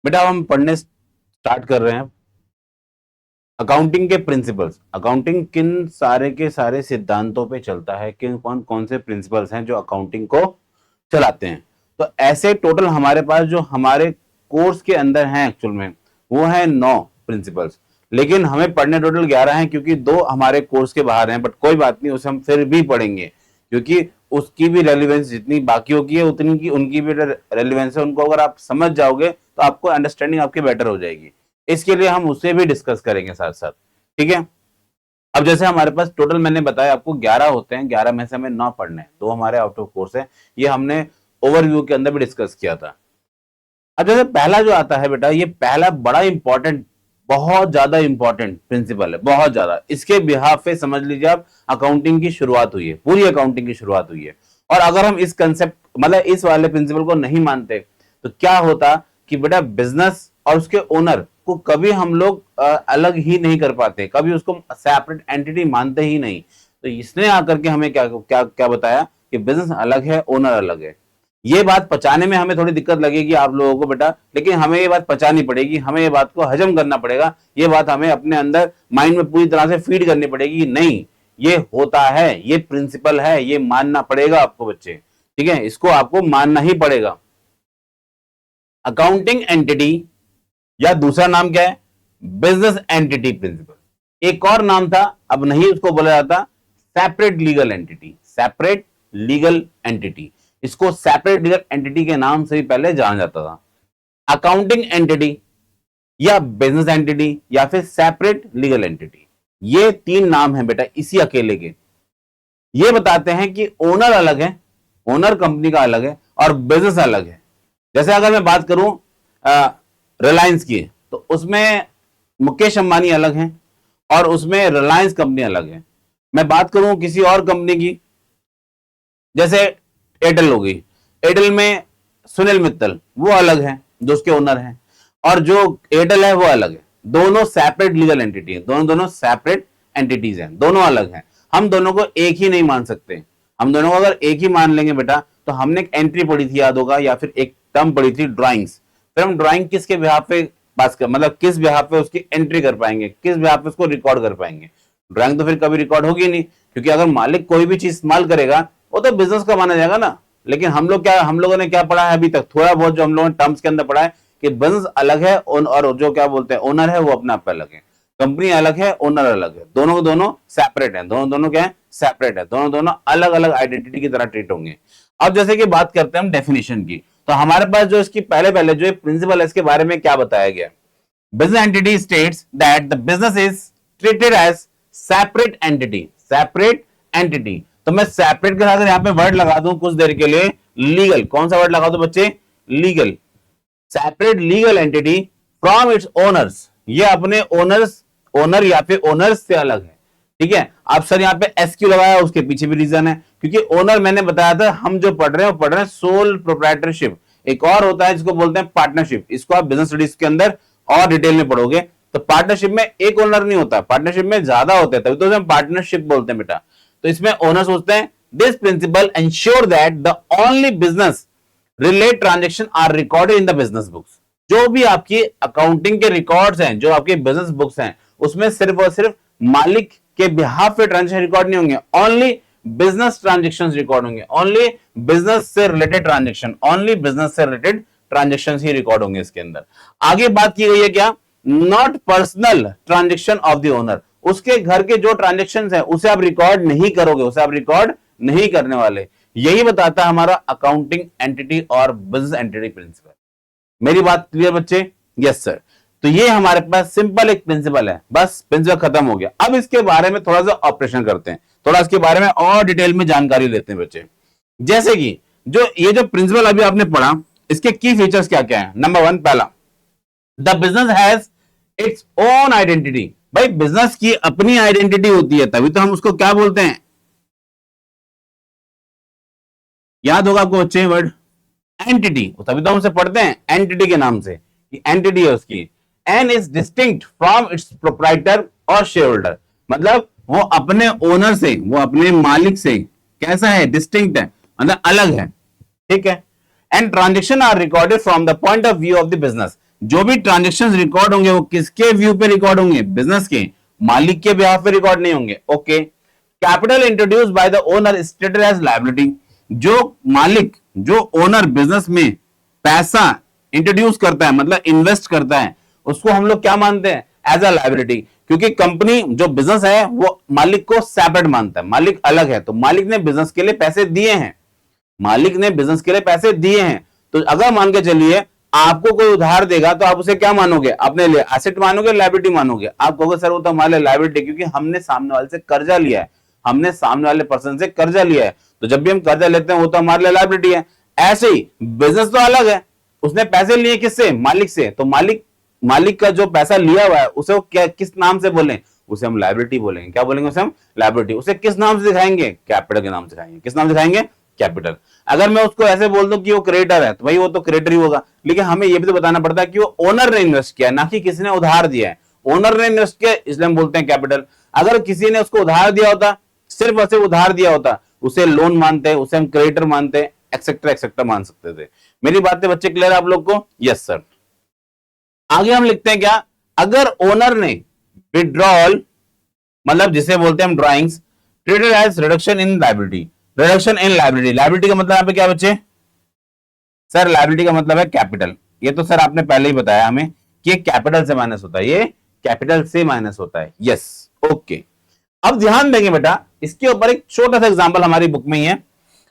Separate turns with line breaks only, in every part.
बेटा हम पढ़ने स्टार्ट कर रहे हैं अकाउंटिंग के प्रिंसिपल्स। अकाउंटिंग किन सारे के सारे सिद्धांतों पे चलता है, किन कौन कौन से प्रिंसिपल्स हैं जो अकाउंटिंग को चलाते हैं। तो ऐसे टोटल हमारे पास जो हमारे कोर्स के अंदर हैं एक्चुअल में वो है 9 प्रिंसिपल्स, लेकिन हमें पढ़ने टोटल 11 हैं क्योंकि 2 हमारे कोर्स के बाहर हैं। बट कोई बात नहीं, उसे हम फिर भी पढ़ेंगे क्योंकि उसकी भी रेलिवेंस जितनी बाकियों की है उतनी की उनकी भी रेलिवेंस है। उनको अगर आप समझ जाओगे तो आपको अंडरस्टैंडिंग आपकी बेटर हो जाएगी। इसके लिए हम उसे भी डिस्कस करेंगे साथ साथ, ठीक है। अब जैसे हमारे पास टोटल मैंने बताया आपको 11 होते हैं, 11 में से हमें 9 पढ़ने हैं, 2 हमारे आउट ऑफ कोर्स है। ये हमने ओवरव्यू के अंदर भी डिस्कस किया था। अब जैसे पहला जो आता है बेटा, ये पहला बड़ा इंपॉर्टेंट, बहुत ज्यादा इंपॉर्टेंट प्रिंसिपल है, बहुत ज्यादा। इसके बिहाफ पे समझ लीजिए आप अकाउंटिंग की शुरुआत हुई है, पूरी अकाउंटिंग की शुरुआत हुई है। और अगर हम इस कंसेप्ट मतलब इस वाले प्रिंसिपल को नहीं मानते तो क्या होता कि बेटा बिजनेस और उसके ओनर को कभी हम लोग अलग ही नहीं कर पाते, कभी उसको सेपरेट एंटिटी मानते ही नहीं। तो इसने आकर के हमें क्या क्या क्या बताया कि बिजनेस अलग है, ओनर अलग है। ये बात पचाने में हमें थोड़ी दिक्कत लगेगी आप लोगों को बेटा, लेकिन हमें ये बात पचानी पड़ेगी, हमें ये बात को हजम करना पड़ेगा। ये बात हमें अपने अंदर माइंड में पूरी तरह से फीड करनी पड़ेगी। नहीं, ये होता है, ये प्रिंसिपल है, ये मानना पड़ेगा आपको बच्चे, ठीक है। इसको आपको मानना ही पड़ेगा। अकाउंटिंग एंटिटी या दूसरा नाम क्या है, बिजनेस एंटिटी प्रिंसिपल। एक और नाम था, अब नहीं उसको बोला जाता separate legal entity, separate legal entity. इसको सेपरेट लीगल एंटिटी के नाम से भी पहले जाना जाता था। अकाउंटिंग एंटिटी या बिजनेस एंटिटी या फिर सेपरेट लीगल एंटिटी, ये 3 नाम है बेटा इसी अकेले के। ये बताते हैं कि ओनर अलग है, ओनर कंपनी का अलग है और बिजनेस अलग है। जैसे अगर मैं बात करूं रिलायंस की, तो उसमें मुकेश अंबानी अलग हैं और उसमें रिलायंस कंपनी अलग है। मैं बात करूं किसी और कंपनी की, जैसे एयरटेल हो गई, एयरटेल में सुनील मित्तल वो अलग है जो उसके ओनर हैं, और जो एयरटेल है वो अलग है। दोनों सेपरेट लीगल एंटिटी है, दोनों सेपरेट एंटिटीज हैं, दोनों अलग हैं। हम दोनों को एक ही नहीं मान सकते। हम दोनों को अगर एक ही मान लेंगे बेटा, तो हमने एक एंट्री पढ़ी थी याद होगा, या फिर एक टर्म पढ़ी थी ड्राइंग्स। फिर हम ड्राइंग किसके बिहाफ पे पास कर, मतलब किस बिहाफ पे उसकी एंट्री कर पाएंगे, किस बिहाफ पे उसको रिकॉर्ड कर पाएंगे। ड्राइंग तो फिर कभी रिकॉर्ड होगी नहीं, क्योंकि अगर मालिक कोई भी चीज इस्तेमाल करेगा वो तो बिजनेस का माना जाएगा ना। लेकिन हम लोगों ने क्या पढ़ा है अभी तक, थोड़ा बहुत जो हम लोगों ने टर्म्स के अंदर पढ़ा है कि बिजनेस अलग है और जो क्या बोलते हैं ओनर है वो अपने आप पे अलग है, कंपनी अलग है, ओनर अलग है, दोनों दोनों सेपरेट है, दोनों क्या है, सेपरेट है, दोनों अलग अलग आइडेंटिटी की तरह ट्रीट होंगे। अब जैसे कि बात करते हैं हम डेफिनेशन की, तो हमारे पास जो इसकी पहले जो प्रिंसिपल है इसके बारे में क्या बताया गया। Business entity states that the business is treated as separate entity, separate entity. तो मैं सेपरेट के साथ यहां पे वर्ड लगा दूं कुछ देर के लिए, लीगल। कौन सा वर्ड लगा दो बच्चे, legal. Separate legal entity from its owners, ये अपने ओनर या फिर ओनर्स से अलग है, ठीक है। आप सर यहाँ पे एस क्यों लगाया, उसके पीछे भी रीजन है, क्योंकि ओनर मैंने बताया था हम जो पढ़ रहे हैं वो पढ़ रहे हैं सोल प्रोप्राइटरशिप। एक और होता है जिसको बोलते हैं पार्टनरशिप, इसको आप बिजनेस स्टडीज के अंदर और डिटेल में पढ़ोगे। तो पार्टनरशिप में एक ओनर नहीं होता, पार्टनरशिप में ज्यादा होते हैं, तभी तो हम पार्टनरशिप बोलते हैं बेटा। तो इसमें ओनर सोचते हैं this principle ensure that the only business relate transaction are recorded in the business books. जो भी आपकी अकाउंटिंग के रिकॉर्ड्स हैं, जो आपके बिजनेस बुक्स हैं, उसमें सिर्फ और सिर्फ मालिक के बिहाफ पे ट्रांजेक्शन रिकॉर्ड नहीं होंगे, ओनली बिजनेस ट्रांजेक्शंस रिकॉर्ड होंगे, ओनली बिजनेस से रिलेटेड ट्रांजेक्शन, ओनली बिजनेस से रिलेटेड ट्रांजेक्शंस ही रिकॉर्ड होंगे इसके अंदर। आगे बात की गई है क्या, not personal transaction of the owner, उसके घर के जो ट्रांजेक्शंस हैं उसे आप रिकॉर्ड नहीं करोगे, उसे आप रिकॉर्ड नहीं करने वाले। यही बताता है हमारा अकाउंटिंग एंटिटी और बिजनेस एंटिटी प्रिंसिपल। मेरी बात क्लियर बच्चे, यस सर। तो ये हमारे पास सिंपल एक प्रिंसिपल है, बस प्रिंसिपल खत्म हो गया। अब इसके बारे में थोड़ा सा ऑपरेशन करते हैं, थोड़ा इसके बारे में और डिटेल में जानकारी लेते हैं बच्चे। जैसे कि ये जो प्रिंसिपल अभी आपने पढ़ा, इसके की फीचर्स क्या क्या है। नंबर 1, पहला, the business has its own identity. भाई बिजनेस की अपनी आइडेंटिटी होती है, तभी तो हम उसको क्या बोलते हैं, याद होगा आपको बच्चे वर्ड एंटिटी, तभी तो हम उसे पढ़ते हैं एंटिटी के नाम से, एंटिटी है उसकी। An is distinct from its proprietor और शेयर होल्डर, मतलब वो अपने ओनर से, वो अपने मालिक से कैसा है, डिस्टिंक्ट है, मतलब अलग है, ठीक है। And transaction are recorded from the point of view of the business, जो भी ट्रांजेक्शंस रिकॉर्ड होंगे वो किसके व्यू पे रिकॉर्ड होंगे? बिजनेस के, मालिक के बिहाफ पे रिकॉर्ड नहीं होंगे। Okay, capital introduce by the owner stated as liability, जो मालिक, जो ओनर बिजनेस में पैसा इंट्रोड्यूस करता है, मतलब इन्वेस्ट करता है, उसको हम लोग क्या मानते हैं? As a liability. क्योंकि कंपनी जो बिजनेस है वो मालिक को सेपरेट मानता है, मालिक अलग है, तो मालिक ने बिजनेस के लिए पैसे दिए हैं, मालिक ने बिजनेस के लिए पैसे दिए हैं। तो अगर मान के चलिए आपको कोई उधार देगा तो आप उसे क्या मानोगे? अपने लिए एसेट मानोगे, लायबिलिटी मानोगे? आप कहोगे सर वो तो हमारे लायबिलिटी, क्योंकि हमने सामने वाले से कर्जा लिया है, हमने सामने वाले पर्सन से कर्जा लिया है, तो जब भी हम कर्जा लेते हैं वो तो हमारे लिए लायबिलिटी है। ऐसे ही बिजनेस तो अलग है, उसने पैसे लिए किससे? मालिक से, तो मालिक का जो पैसा लिया हुआ है उसे वो क्या, किस नाम से बोलें? उसे हम लायबिलिटी बोलेंगे। क्या बोलेंगे उसे हम? लायबिलिटी। उसे किस नाम से दिखाएंगे? कैपिटल के नाम से दिखाएंगे। किस नाम से दिखाएंगे? कैपिटल। अगर मैं उसको ऐसे बोल दूं कि वो क्रेडिटर है तो भाई वो तो क्रेडिटर ही होगा, लेकिन हमें ये भी तो बताना पड़ता है कि वो ओनर ने इन्वेस्ट किया, ना कि किसी ने उधार दिया है। ओनर ने इन्वेस्ट किया इसलिए हम बोलते हैं कैपिटल। अगर किसी ने उसको उधार दिया होता, सिर्फ ऐसे उधार दिया होता, उसे लोन मानते हैं, उसे हम क्रेडिटर मानते हैं, एक्सेट्रा एक्सेट्रा मान सकते थे। मेरी बातें बच्चे क्लियर है आप लोग को? Yes sir. आगे हम लिखते हैं क्या? अगर ओनर ने विड्रॉल, मतलब जिसे बोलते हैं हम drawings, treated as reduction in liability, reduction in liability. Liability का मतलब यहां पे क्या बच्चे? सर लायबिलिटी का मतलब है कैपिटल। ये तो सर आपने पहले ही बताया हमें कि ये कैपिटल से माइनस होता है, ये कैपिटल से माइनस होता है। Yes, okay. अब ध्यान देंगे बेटा, इसके ऊपर एक छोटा सा एग्जांपल हमारी बुक में ही है।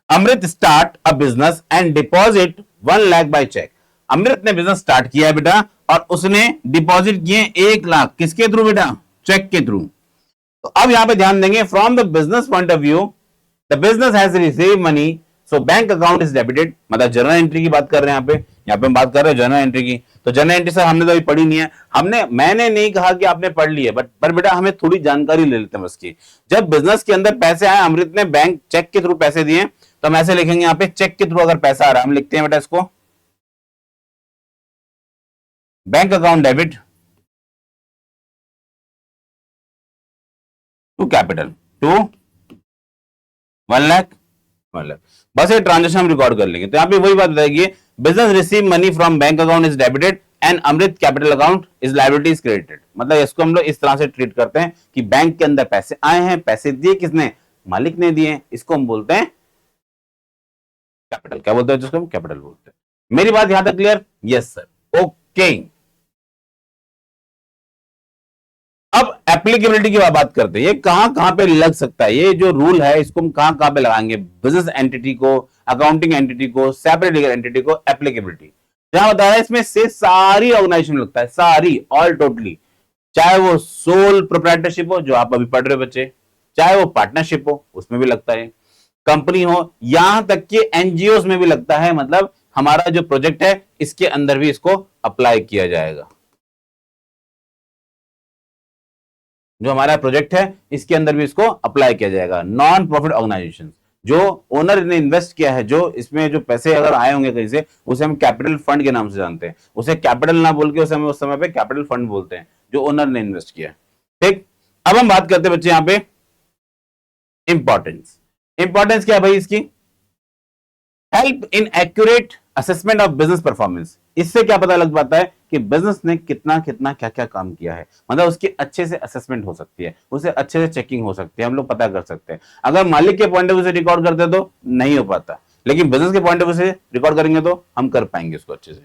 Amrit start a business and deposit 1 lakh by cheque. Amrit ने बिजनेस स्टार्ट किया है बेटा, और उसने डिपॉजिट किए 1 लाख, किसके थ्रू बेटा? चेक के थ्रू। तो अब यहां पे ध्यान देंगे, from the business point of view the business has receive money, so bank account is debited. मतलब जर्नल एंट्री की बात कर रहे हैं यहाँ पे हम बात कर रहे हैं जर्नल एंट्री की। तो जर्नल एंट्री सर हमने तो अभी पढ़ी नहीं है, मैंने नहीं कहा कि आपने पढ़ ली है, पर बेटा हमें थोड़ी जानकारी ले लेते हैं बस की। जब बिजनेस के अंदर पैसे आए, अमृत ने बैंक चेक के थ्रू पैसे दिए, तो हम ऐसे लिखेंगे यहाँ पे, चेक के थ्रू अगर पैसा आ रहा है, हम लिखते हैं बेटा इसको bank account debit to capital, to 1 lakh, 1 lakh. बस ये ट्रांजेक्शन हम रिकॉर्ड कर लेंगे। तो यहाँ पे वही बात बताएगी, business receive money from bank account is debited and अमृत capital account is liability is credited. मतलब इसको हम लोग इस तरह से ट्रीट करते हैं कि बैंक के अंदर पैसे आए हैं, पैसे दिए किसने? मालिक ने दिए, इसको हम बोलते हैं कैपिटल। क्या बोलते हैं जिसको हम कैपिटल बोलते हैं। मेरी बात यहां तक क्लियर? Yes sir, okay. अब एप्लीकेबिलिटी की बात करते हैं, ये कहां कहां पे लग सकता है, ये जो रूल है इसको हम कहां कहां पे लगाएंगे? बिजनेस एंटिटी को, अकाउंटिंग एंटिटी को, सेपरेट लीगल एंटिटी को एप्लीकेबिलिटी जहां बता रहा है, इसमें से सारी ऑर्गेनाइजेशन लगता है, सारी, ऑल टोटली। चाहे वो सोल प्रोप्राइटरशिप हो, जो आप अभी पढ़ रहे हो बच्चे, चाहे वो पार्टनरशिप हो, उसमें भी लगता है, कंपनी हो, यहां तक कि एनजीओ में भी लगता है। मतलब हमारा जो प्रोजेक्ट है इसके अंदर भी इसको अप्लाई किया जाएगा। जो हमारा प्रोजेक्ट है इसके अंदर भी इसको अप्लाई किया जाएगा। नॉन प्रॉफिट ऑर्गेनाइजेशन, जो ओनर ने इन्वेस्ट किया है, जो इसमें जो पैसे अगर आए होंगे कहीं से, उसे हम कैपिटल फंड के नाम से जानते हैं। उसे कैपिटल ना बोल के उसे हम उस समय पे कैपिटल फंड बोलते हैं, जो ओनर ने इन्वेस्ट किया है। ठीक, अब हम बात करते हैं बच्चे यहां पे इंपॉर्टेंस। इंपॉर्टेंस क्या है भाई इसकी? Help in accurate assessment of business performance. इससे क्या पता लग पाता है कि बिजनेस ने कितना कितना क्या क्या काम किया है। मतलब उसकी अच्छे से असेसमेंट हो सकती है, उसे अच्छे से चेकिंग हो सकती है, हम लोग पता कर सकते हैं। अगर मालिक के पॉइंट ऑफ व्यू से रिकॉर्ड करते तो नहीं हो पाता, लेकिन बिजनेस के पॉइंट ऑफ व्यू से रिकॉर्ड करेंगे तो हम कर पाएंगे उसको अच्छे से।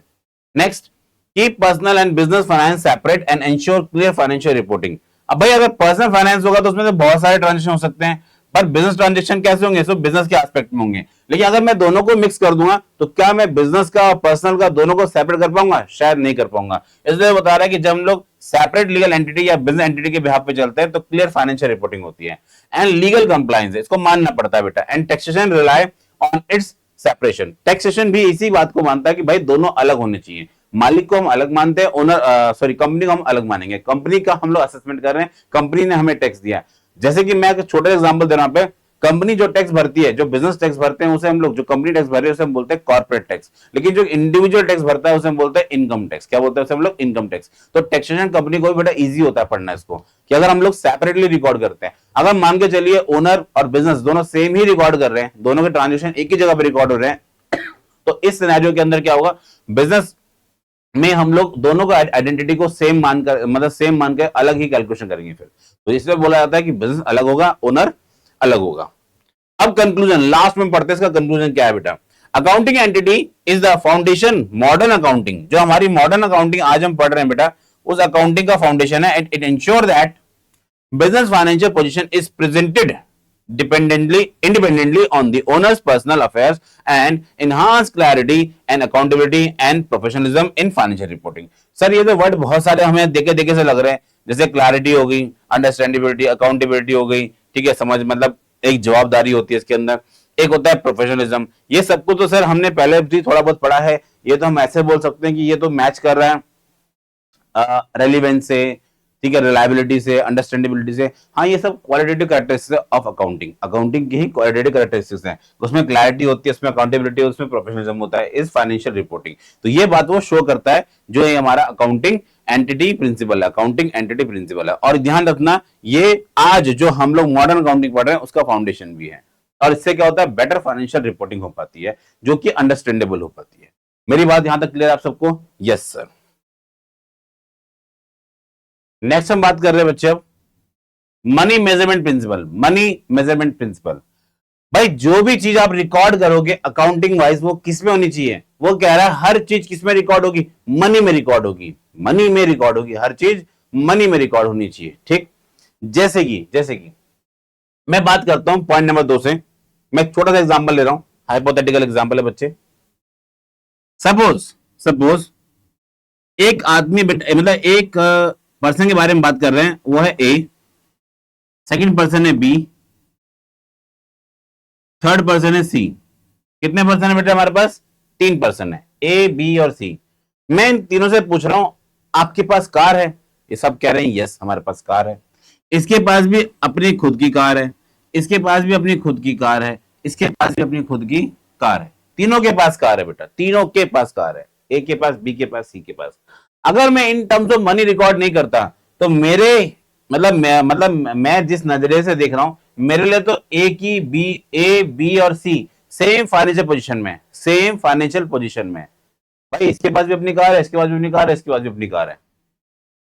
Next, keep personal and business finance separate and ensure clear financial reporting. अब भाई अगर पर्सनल फाइनेंस होगा तो उसमें तो बहुत सारे ट्रांजेक्शन हो सकते हैं, पर बिजनेस ट्रांजेक्शन कैसे होंगे? सब बिजनेस के एस्पेक्ट में होंगे। लेकिन अगर मैं दोनों को मिक्स कर दूंगा तो क्या मैं बिजनेस का और पर्सनल का दोनों को सेपरेट कर पाऊंगा? शायद नहीं कर पाऊंगा। इसलिए बता रहा है कि जब हम लोग सेपरेट लीगल एंटिटी या बिजनेस एंटिटी के बिहाफ पे चलते हैं तो क्लियर फाइनेंशियल रिपोर्टिंग होती है एंड लीगल कंप्लायंस, इसको मानना पड़ता है बेटा। And taxation rely on it's separation. Taxation भी इसी बात को मानता है कि भाई दोनों अलग होने चाहिए। मालिक को हम अलग मानते हैं, कंपनी को हम अलग मानेंगे। कंपनी का हम लोग असेसमेंट कर रहे हैं, कंपनी ने हमें टैक्स दिया। जैसे कि मैं एक छोटा एग्जांपल दे रहा हूं पे, कंपनी जो टैक्स भरती है, जो बिजनेस टैक्स भरते हैं उसे हम लोग, जो कंपनी टैक्स भर रही है उसे हम बोलते हैं कॉर्पोरेट टैक्स। लेकिन जो इंडिविजुअल टैक्स भरता है उसे हम बोलते हैं इनकम टैक्स। क्या बोलते हैं उसे हम लोग? Income tax. तो टैक्सेशन कंपनी को भी बड़ा इजी होता है पढ़ना इसको, कि अगर हम लोग सेपरेटली रिकॉर्ड करते हैं। अगर मान के चलिए ओनर और बिजनेस दोनों सेम ही रिकॉर्ड कर रहे हैं, दोनों के ट्रांजेक्शन एक ही जगह पर रिकॉर्ड हो रहे हैं, तो इस सिनेरियो के अंदर क्या होगा? बिजनेस में हम लोग दोनों को आइडेंटिटी को सेम मानकर, मतलब सेम मानकर अलग ही कैलकुलेशन करेंगे फिर। तो इसमें बोला जाता है कि बिजनेस अलग होगा, ओनर अलग होगा। अब कंक्लूजन लास्ट में पढ़ते हैं, इसका कंक्लूजन क्या है बेटा। Accounting entity is the foundation, modern accounting, जो हमारी मॉडर्न अकाउंटिंग आज हम पढ़ रहे हैं बेटा, उस अकाउंटिंग का फाउंडेशन है। It ensure that business financial position is presented independently on the owner's personal affairs and enhance clarity and accountability and professionalism in financial reporting। Sir ये तो वर्ड बहुत सारे हमें देखे देखे से लग रहे हैं, जैसे क्लैरिटी हो गई, अंडरस्टैंडेबिलिटी, अकाउंटेबिलिटी हो गई, ठीक है, समझ मतलब एक जवाबदारी होती है इसके अंदर, एक होता है प्रोफेशनलिज्म। ये सब कुछ तो सर हमने पहले भी थोड़ा बहुत पढ़ा है, ये तो हम ऐसे बोल सकते हैं कि ये तो मैच कर रहा है रेलिवेंस से, ठीक है, रिलायबिलिटी से, अंडरस्टैंडेबिलिटी से। हाँ, ये सब qualitative characteristics of accounting, accounting की ही क्वालिटेटिव कैरेक्टरिस्टिक्स हैं। उसमें क्लैरिटी होती है, उसमें अकाउंटेबिलिटी, उसमें प्रोफेशनलिज्म होता है, इज फाइनेंशियल रिपोर्टिंग। तो ये बात वो शो करता है जो ये हमारा अकाउंटिंग एंटिटी प्रिंसिपल है, अकाउंटिंग एंटिटी प्रिंसिपल है। और ध्यान रखना, ये आज जो हम लोग मॉडर्न अकाउंटिंग पढ़ रहे हैं उसका फाउंडेशन भी है। और इससे क्या होता है, बेटर फाइनेंशियल रिपोर्टिंग हो पाती है, जो कि अंडरस्टैंडेबल हो पाती है। मेरी बात यहां तक क्लियर आप सबको? Yes sir. नेक्स्ट हम बात कर रहे हैं बच्चे अब money measurement principle. Money measurement principle, भाई जो भी चीज आप रिकॉर्ड करोगे अकाउंटिंग वाइज, वो किस में होनी चाहिए? वो कह रहा है हर चीज किस में रिकॉर्ड होगी? मनी में रिकॉर्ड होगी, मनी में रिकॉर्ड होगी, हर चीज मनी में रिकॉर्ड होनी चाहिए। ठीक, जैसे कि मैं बात करता हूं पॉइंट नंबर 2 से, मैं छोटा सा एग्जांपल ले रहा हूं, हाइपोथेटिकल एग्जांपल है बच्चे। सपोज एक आदमी, मतलब एक पर्सन के बारे में बात कर रहे हैं, वो है ए, सेकंड पर्सन है बी, थर्ड पर्सन है सी। कितने पर्सन है बेटा हमारे पास? 3 पर्सन है, ए बी और सी। मैं इन तीनों से पूछ रहा हूं आपके पास कार है? ये सब कह रहे हैं यस हमारे पास कार है। इसके पास भी अपनी खुद की कार है, इसके पास भी अपनी खुद की कार है, इसके पास भी अपनी खुद की कार है। तीनों के पास कार है बेटा, तीनों के पास कार है, ए के पास, बी के पास, सी के पास। अगर मैं इन टर्म्स ऑफ मनी रिकॉर्ड नहीं करता तो मेरे मतलब मैं जिस नजरिए से देख रहा हूं, मेरे लिए तो ए बी और सी सेम फाइनेंशियल पोजीशन में, सेम फाइनेंशियल पोजीशन में। भाई इसके पास भी अपनी कार है, इसके पास भी अपनी कार है, इसके पास भी अपनी कार है,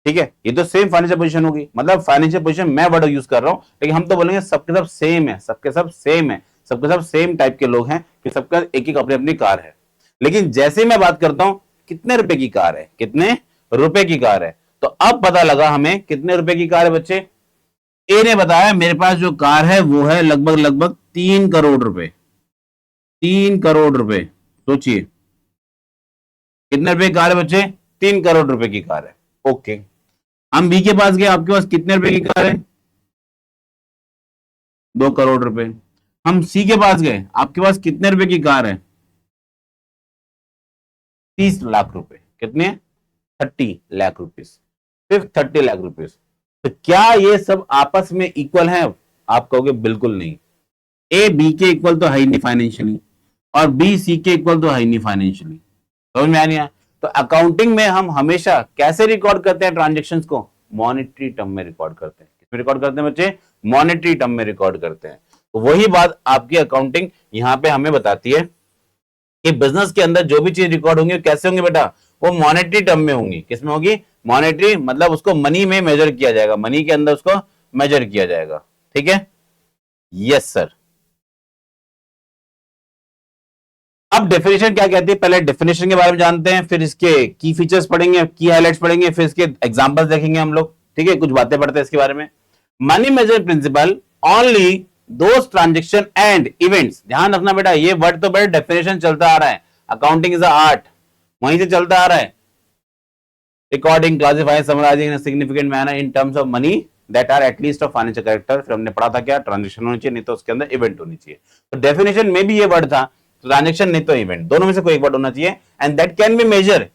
ठीक है, ये तो सेम फाइनेंशियल पोजीशन होगी। मतलब फाइनेंशियल पोजीशन मैं वर्ड यूज कर रहा हूं, लेकिन हम तो बोलेंगे सबके सब सेम है, सबके सब सेम है, सबके सब सेम टाइप के लोग हैं कि सबका एक एक अपनी अपनी कार है। लेकिन जैसे मैं बात करता हूं कितने रुपए की कार है, कितने रुपए की कार है, तो अब पता लगा हमें कितने रुपए की कार है बच्चे। ए ने बताया मेरे पास जो कार है वो है लगभग 3 करोड़ रुपए, 3 करोड़ रुपए। सोचिए कितने रुपए की कार है बच्चे? 3 करोड़ रुपए की कार है। ओके, हम बी के पास गए, आपके पास कितने रुपए की कार है? 2 करोड़ रुपए। हम सी के पास गए, आपके पास कितने रुपए की कार है? 30 लाख रुपए। कितने? 30 लाख रुपीज, सिर्फ 30 लाख रुपीज। तो क्या ये सब आपस में इक्वल है? आप कहोगे बिल्कुल नहीं। ए बी के इक्वल तो है ही नहीं फाइनेंशियली, और बी सी के इक्वल तो है ही नहीं फाइनेंशियली। समझ में आ नहीं आया? तो अकाउंटिंग में हम हमेशा कैसे रिकॉर्ड करते हैं ट्रांजेक्शंस को? मॉनेटरी टर्म में रिकॉर्ड करते हैं। किसमें रिकॉर्ड करते हैं बच्चे? मॉनेटरी टर्म में रिकॉर्ड करते हैं। तो वही बात आपकी अकाउंटिंग यहां पे हमें बताती है कि बिजनेस के अंदर जो भी चीज रिकॉर्ड होंगी कैसे होंगे बेटा? वो मॉनेटरी टर्म में होंगी। किसमें होगी? मॉनेटरी, मतलब उसको मनी में मेजर किया जाएगा, मनी के अंदर उसको मेजर किया जाएगा। ठीक है, यस सर। अब डेफिनेशन क्या कहती है, पहले डेफिनेशन के बारे में जानते हैं, फिर इसके की फीचर्स पढ़ेंगे, की हाइलाइट्स पढ़ेंगे, फिर इसके एग्जांपल्स देखेंगे हम लोग। ठीक है, कुछ बातें पढ़ते हैं इसके बारे में। Money measure principle only those transaction and events. ध्यान रखना बेटा, ये वर्ड तो बेटा डेफिनेशन चलता आ रहा है, अकाउंटिंग इज अ आर्ट, वहीं से चलता आ रहा है। Recording, classifying, summarising in significant manner in terms of money that are at least of financial character. फिर हमने पढ़ा था क्या? ट्रांजेक्शन होनी चाहिए, नहीं तो उसके अंदर इवेंट होनी चाहिए। तो डेफिनेशन में भी ये वर्ड था, ट्रांजेक्शन नहीं तो इवेंट, दोनों में से कोई एक वर्ड होना चाहिए। And that can be measure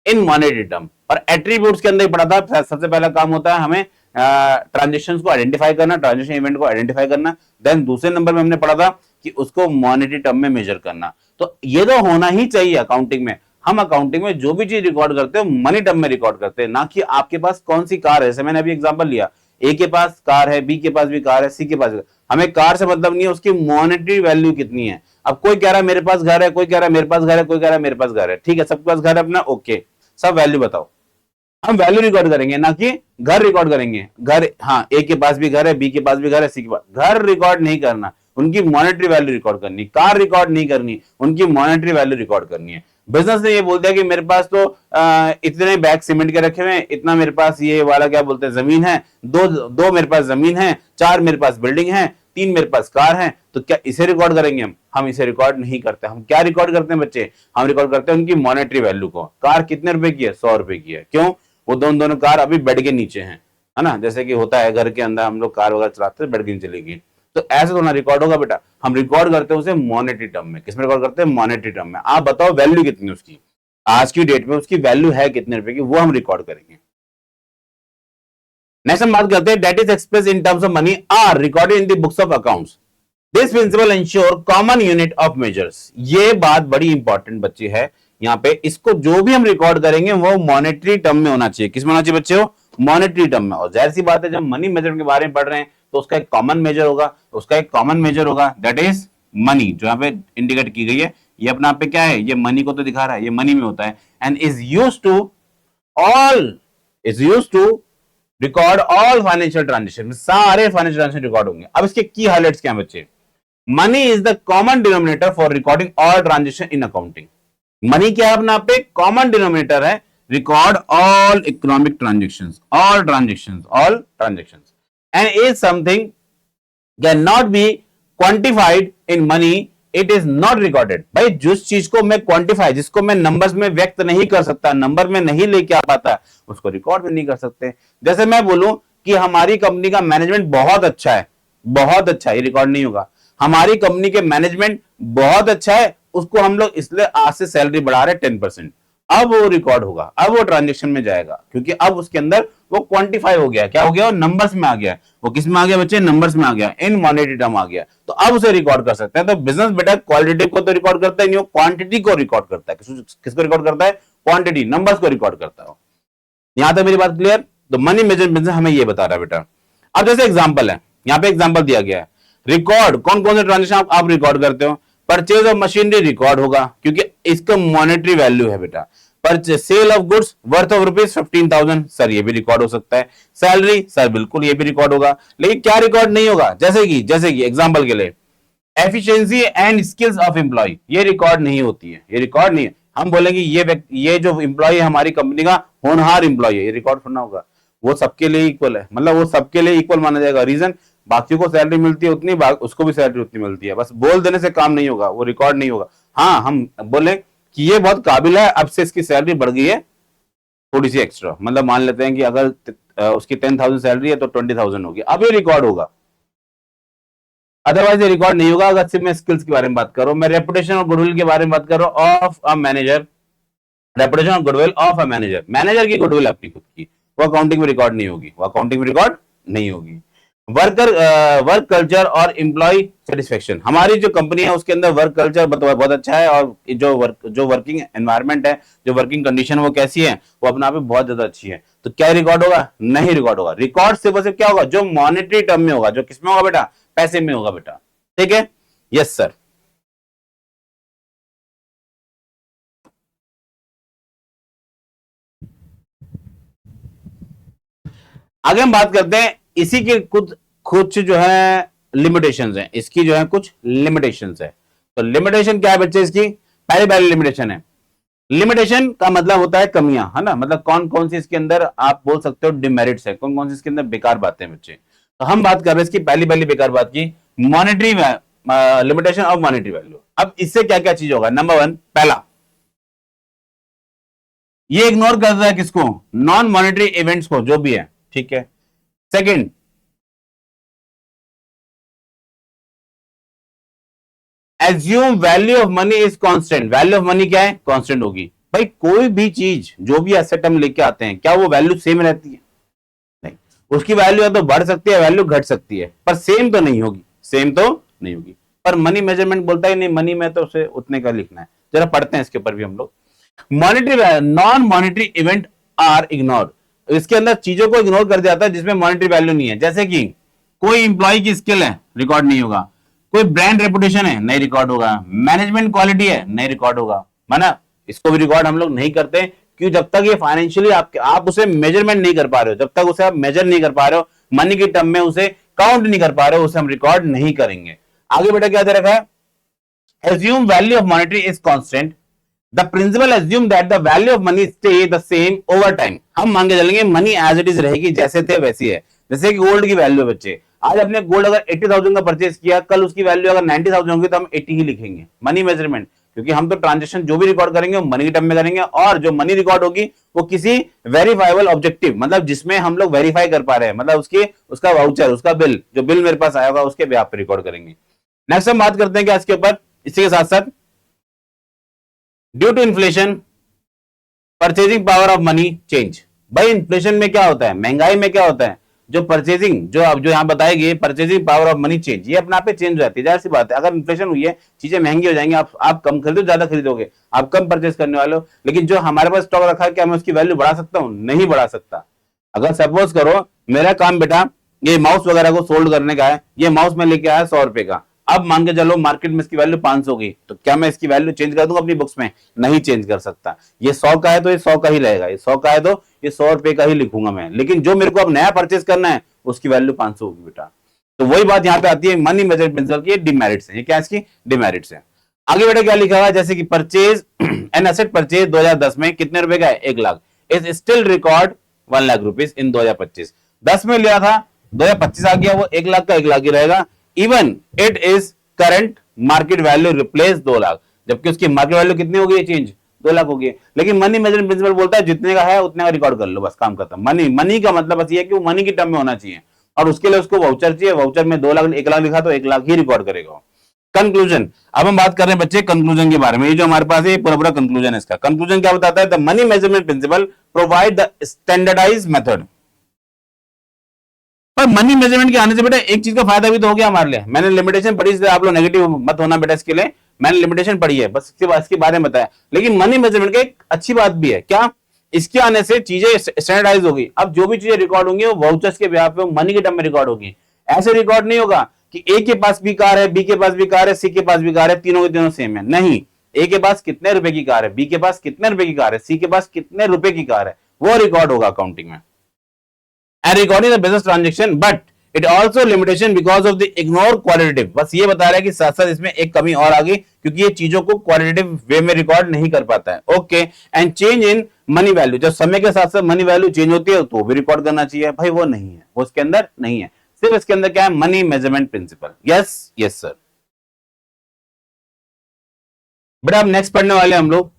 in monetary term. और एट्रीब्यूट्स के अंदर ही पढ़ा था, सबसे पहला काम होता है हमें ट्रांजेक्शंस को आइडेंटिफाई करना, ट्रांजेक्शन इवेंट को आइडेंटिफाई करना। देन दूसरे नंबर में हमने पढ़ा था कि उसको मॉनेटरी टर्म में मेजर करना। तो ये तो होना ही चाहिए अकाउंटिंग में। हम अकाउंटिंग में जो भी चीज रिकॉर्ड करते हैं मनी टर्म में रिकॉर्ड करते हैं, ना कि आपके पास कौन सी कार है। जैसे मैंने अभी एग्जांपल लिया, ए के पास कार है, बी के पास भी कार है, सी के पास भी। हमें कार से मतलब नहीं है उसकी मॉनेटरी वैल्यू कितनी है। अब कोई कह रहा है मेरे पास घर है, कोई कह रहा है मेरे पास घर है, कोई कह रहा है मेरे पास घर है, ठीक है, सबके पास घर है अपना, ओके। सब वैल्यू बताओ। हम वैल्यू रिकॉर्ड करेंगे, ना कि घर रिकॉर्ड करेंगे। घर, हाँ, ए के पास भी घर है, बी के पास भी घर है, सी के पास। घर रिकॉर्ड नहीं करना, उनकी मॉनेटरी वैल्यू रिकॉर्ड करनी। कार रिकॉर्ड नहीं करनी, उनकी मॉनेटरी वैल्यू रिकॉर्ड करनी है। बिजनेस ने ये बोल दिया कि मेरे पास तो इतने बैग सीमेंट के रखे हुए हैं, इतना मेरे पास ये वाला क्या बोलते हैं जमीन है, दो मेरे पास जमीन है, 4 मेरे पास बिल्डिंग है, 3 मेरे पास कार है, तो क्या इसे रिकॉर्ड करेंगे हम इसे रिकॉर्ड नहीं करते। हम क्या रिकॉर्ड करते हैं बच्चे, हम रिकॉर्ड करते हैं उनकी मॉनेटरी वैल्यू को। कार कितने रुपए की है, 100 रुपए की है। क्यों, वो दोनों कार अभी बेड के नीचे हैं, है ना, जैसे कि होता है घर के अंदर हम लोग कार वगैरह चलाते हैं, बेड के नीचे चलेगी। तो ऐसे तो ना रिकॉर्ड होगा बेटा, हम रिकॉर्ड करते हैं उसे मॉनेटरी टर्म में। किसमें रिकॉर्ड करते हैं, मॉनेटरी टर्म में। आप बताओ वैल्यू कितनी उसकी, आज की डेट में उसकी वैल्यू है कितने रुपए की, वो हम रिकॉर्ड करेंगे। नेक्स्ट हम बात करते हैं that is express in terms of money are recorded in the books of accounts. This principle ensure common unit of measures. ये बात बड़ी इंपॉर्टेंट बच्चे है यहाँ पे। इसको जो भी हम रिकॉर्ड करेंगे वो मॉनेटरी टर्म में होना चाहिए। किसमें होना चाहिए बच्चे, हो मॉनेटरी टर्म में। और जाहिर सी बात है, जब मनी मेजरमेंट के बारे में पढ़ रहे हैं तो उसका एक कॉमन मेजर होगा, दैट इज मनी, जो यहाँ पे इंडिकेट की गई है। ये अपना पे क्या है, ये मनी को तो दिखा रहा है, ये मनी में होता है। And is used to record all financial transaction, सारे फाइनेंशियल ट्रांजेक्शन रिकॉर्ड होंगे। अब इसके की हाइलाइट्स क्या है बच्चे, money is the common denominator for recording all transaction in accounting. Money क्या है अपना पे, कॉमन डिनोमिनेटर है, record all economic transactions, all transactions and is something can not be quantified in money, it is not recorded. भाई जिस चीज को मैं क्वांटिफाई, जिसको मैं नंबर्स में व्यक्त नहीं कर सकता, नंबर में नहीं लेके आ पाता, उसको रिकॉर्ड भी नहीं कर सकते। जैसे मैं बोलूं कि हमारी कंपनी का मैनेजमेंट बहुत अच्छा है, ये रिकॉर्ड नहीं होगा। हमारी कंपनी के मैनेजमेंट बहुत अच्छा है, उसको हम लोग इसलिए आज से सैलरी बढ़ा रहे 10%, अब वो रिकॉर्ड होगा, अब वो ट्रांजेक्शन में जाएगा, क्योंकि अब उसके अंदर वो क्वांटिफाई हो गया। क्या हो गया, वो नंबर्स में आ गया। वो किस में आ गया बच्चे, नंबर्स में आ गया, इन मॉनेटरी टर्म आ गया, तो अब उसे रिकॉर्ड कर सकते हैं। तो बिजनेस बेटा क्वालिटेटिव को तो रिकॉर्ड करता है नहीं, वो क्वांटिटी को रिकॉर्ड करता है। किसको रिकॉर्ड करता है, क्वांटिटी, नंबर्स को रिकॉर्ड करता है। यहां तक मेरी बात क्लियर। तो मनी मेजरमेंट बिजनेस हमें ये बता रहा है बेटा। अब जैसे एग्जांपल है, यहाँ पे एग्जांपल दिया गया है, रिकॉर्ड कौन कौन से ट्रांजेक्शन आप रिकॉर्ड करते हो। परचेज ऑफ मशीनरी रिकॉर्ड होगा, क्योंकि इसका मॉनेटरी वैल्यू है बेटा। Purchase sale of goods worth of ₹15,000, sir ये भी रिकॉर्ड हो सकता है। सैलरी, सर बिल्कुल ये भी रिकॉर्ड होगा। लेकिन क्या रिकॉर्ड नहीं होगा, जैसे कि एग्जांपल के लिए efficiency and skills of employ, ये रिकॉर्ड नहीं होती है, ये रिकॉर्ड नहीं है। हम बोलेंगे ये जो एम्प्लॉय है हमारी कंपनी का होनहार एम्प्लॉय है, ये रिकॉर्ड होना होगा। वो सबके लिए इक्वल है, मतलब वो सबके लिए इक्वल माना जाएगा। रीजन, बाकियों को सैलरी मिलती है उतनी, उसको भी सैलरी उतनी मिलती है, बस बोल देने से काम नहीं होगा, वो रिकॉर्ड नहीं होगा। हाँ, हम बोले कि ये बहुत काबिल है, अब से इसकी सैलरी बढ़ गई है थोड़ी सी एक्स्ट्रा, मतलब मान लेते हैं कि अगर उसकी 10,000 सैलरी है तो 20,000 होगी, अब ये रिकॉर्ड होगा। अदरवाइज ये रिकॉर्ड नहीं होगा। अगर सिर्फ मैं स्किल्स के बारे में बात करूं, मैं रेपुटेशन और गुडविल के बारे में बात कर रहा हूं ऑफ अ मैनेजर, रेपुटेशन और गुडविल ऑफ अ मैनेजर की गुडविल अपनी खुद की, वो अकाउंटिंग में रिकॉर्ड नहीं होगी। वर्क कल्चर और एम्प्लॉय सेटिस्फेक्शन, हमारी जो कंपनी है उसके अंदर वर्क कल्चर बहुत अच्छा है, और जो वर्किंग एनवायरनमेंट है, जो वर्किंग कंडीशन वो कैसी है, वो अपने आप में बहुत ज्यादा अच्छी है। तो क्या रिकॉर्ड होगा, नहीं रिकॉर्ड होगा। रिकॉर्ड सिर्फ क्या होगा, जो मॉनेटरी टर्म में होगा, जो किसमें होगा बेटा, पैसे में होगा बेटा। ठीक है, यस सर। आगे हम बात करते हैं इसी के कुछ जो है लिमिटेशंस हैं, इसकी जो है कुछ लिमिटेशंस है। तो लिमिटेशन क्या है बच्चे, इसकी पहली लिमिटेशन है, लिमिटेशन का मतलब होता है कमियां, है ना, मतलब कौन कौन सी इसके अंदर आप बोल सकते हो डिमेरिट्स है, कौन कौन सी इसके अंदर बेकार बातें हैं बच्चे। तो हम बात कर रहे हैं इसकी पहली बेकार बात की, monetary limitation of monetary value. अब इससे क्या क्या चीज होगा, नंबर 1, पहला ये इग्नोर कर रहा है किसको, नॉन मॉनेटरी इवेंट्स को, जो भी है, ठीक है। Second, assume value of money is constant, value of money क्या है, कांस्टेंट होगी। भाई कोई भी चीज, जो भी एसेट हम लेके आते हैं, क्या वो वैल्यू सेम रहती है, नहीं, उसकी वैल्यू या तो बढ़ सकती है, वैल्यू घट सकती है, पर सेम तो नहीं होगी। पर मनी मेजरमेंट बोलता है नहीं, मनी में तो उसे उतने का लिखना है। जरा पढ़ते हैं इसके ऊपर भी हम लोग। Monetary, non monetary event are ignore, इसके अंदर चीजों को इग्नोर कर दिया जाता है जिसमें मॉनेटरी वैल्यू नहीं है। जैसे कि कोई इंप्लॉय की स्किल है, रिकॉर्ड नहीं होगा। कोई ब्रांड रेपुटेशन है, नहीं रिकॉर्ड होगा। मैनेजमेंट क्वालिटी है, नहीं रिकॉर्ड होगा, माना इसको भी रिकॉर्ड हम लोग नहीं करते, क्योंकि जब तक ये फाइनेंशियली आप उसे मेजरमेंट नहीं कर पा रहे हो, जब तक उसे आप मेजर नहीं कर पा रहे हो, मनी की टर्म में उसे काउंट नहीं कर पा रहे हो, उसे हम रिकॉर्ड नहीं करेंगे। आगे बेटा क्या दे रखा है, assume value of monetary is constant, the principal assume that the value of money stay the same over time। हम मान के चलेंगे मनी एज इट इज रहेगी, जैसे थे वैसी है। जैसे कि गोल्ड की वैल्यू है बच्चे, आज अपने गोल्ड अगर 80,000 का परचेज किया, कल उसकी वैल्यू अगर 90,000 होगी तो हम 80 ही लिखेंगे, मनी मेजरमेंट, क्योंकि हम तो ट्रांजेक्शन जो भी रिकॉर्ड करेंगे वो मनी की टर्म में करेंगे, और जो मनी रिकॉर्ड होगी वो किसी वेरीफाइबल ऑब्जेक्टिव, मतलब जिसमें हम लोग वेरीफाई कर पा रहे हैं, मतलब उसका वाउचर, उसका बिल, जो बिल मेरे पास आया होगा उसके बेस पे रिकॉर्ड करेंगे। नेक्स्ट हम बात करते हैं क्या इसके ऊपर, इसी के साथ साथ due to inflation purchasing power of money change. भाई इन्फ्लेशन में क्या होता है, महंगाई में क्या होता है, जो परचेजिंग जो यहां बताएगी purchasing power of money change, ये अपने आप पे चेंज हो जाती है। जाहिर सी बात है, अगर इन्फ्लेशन हुई है चीजें महंगी हो जाएंगी, आप कम खरीदो ज्यादा खरीदोगे, आप कम परचेज करने वाले हो, लेकिन जो हमारे पास स्टॉक रखा है क्या मैं उसकी वैल्यू बढ़ा सकता हूं, नहीं बढ़ा सकता। अगर सपोज करो मेरा काम बेटा ये माउस वगैरह को सोल्ड करने का है, ये माउस में लेके आया 100 रुपए का, अब मान के चलो मार्केट में इसकी वैल्यू 500 होगी, तो क्या मैं इसकी वैल्यू चेंज कर दूंगा अपनी बुक्स में, नहीं चेंज कर सकता। ये 100 का है तो ये 100 का ही रहेगा, ये 100 का है तो ये 100 रुपए का ही लिखूंगा मैं, लेकिन जो मेरे को अब नया परचेज करना है उसकी वैल्यू 500 होगी बेटा। तो वही बात यहाँ पे आती है मनी मेजरमेंट प्रिंसिपल की, डिमेरिट्स है, ये क्या इसकी डिमेरिट्स है। आगे बेटा क्या लिखा हुआ है, जैसे कि परचेज एन एसेट परचेज 2010 में कितने रुपए का है, 1 lakh, is still record 1 lakh rupees in 2025। 10 में लिया था, 2025 आ गया, वो 1 लाख का 1 लाख ही रहेगा, even it is current market value replace 2 lakh, जबकि उसकी मार्केट वैल्यू कितनी हो गई चेंज, 2 लाख हो गई। लेकिन मनी मेजरमेंट प्रिंसिपल बोलता है जितने का है उतने का रिकॉर्ड कर लो, बस काम खत्म। मनी का मतलब बस ये है कि वो मनी की टर्म में होना चाहिए, और उसके लिए उसको वाउचर चाहिए, वाउचर में 2 लाख 1 लाख लिखा तो 1 लाख ही रिकॉर्ड करेगा। कंक्लूजन, अब हम बात कर रहे हैं बच्चे कंक्लूजन के बारे में, ये जो हमारे पास है पूरा कंक्लूजन है। इसका कंक्लूजन क्या बताता है, the money measurement principle provide the standardised method. पर मनी मेजरमेंट के आने से बेटा एक चीज का फायदा भी तो हो गया हमारे लिए, मैंने लिमिटेशन पढ़ी, इसलिए आप लोग नेगेटिव मत होना बेटा, इसके लिए मैंने लिमिटेशन पढ़ी है, बस इसके बारे में बताया। लेकिन मनी मेजरमेंट की एक अच्छी बात भी है, क्या, इसके आने से चीजें स्टैंडर्डाइज होगी। अब जो भी चीजें रिकॉर्ड होंगी वो वाउचर्स के ब्याह पे मनी के टर्म में रिकॉर्ड होगी। ऐसे रिकॉर्ड नहीं होगा कि ए के पास भी कार है, बी के पास भी कार है, सी के पास भी कार है, तीनों के तीनों सेम है, नहीं, ए के पास कितने रुपए की कार है, बी के पास कितने रुपए की कार है, सी के पास कितने रुपए की कार है, वो रिकॉर्ड होगा अकाउंटिंग में। And recording the business transaction, but it also limitation because of the ignore qualitative। बस ये बता रहा है कि साथ साथ इसमें एक कमी और आ गई, क्योंकि ये चीजों को क्वालिटेटिव वे में रिकॉर्ड नहीं कर पाता है। Okay, and change in money value, जब समय के साथ साथ मनी वैल्यू चेंज होती है तो भी रिकॉर्ड करना चाहिए, भाई वो नहीं है, वो इसके अंदर नहीं है। सिर्फ इसके अंदर क्या है, money measurement principle. Yes yes sir. बेटा अब नेक्स्ट पढ़ने वाले हम लोग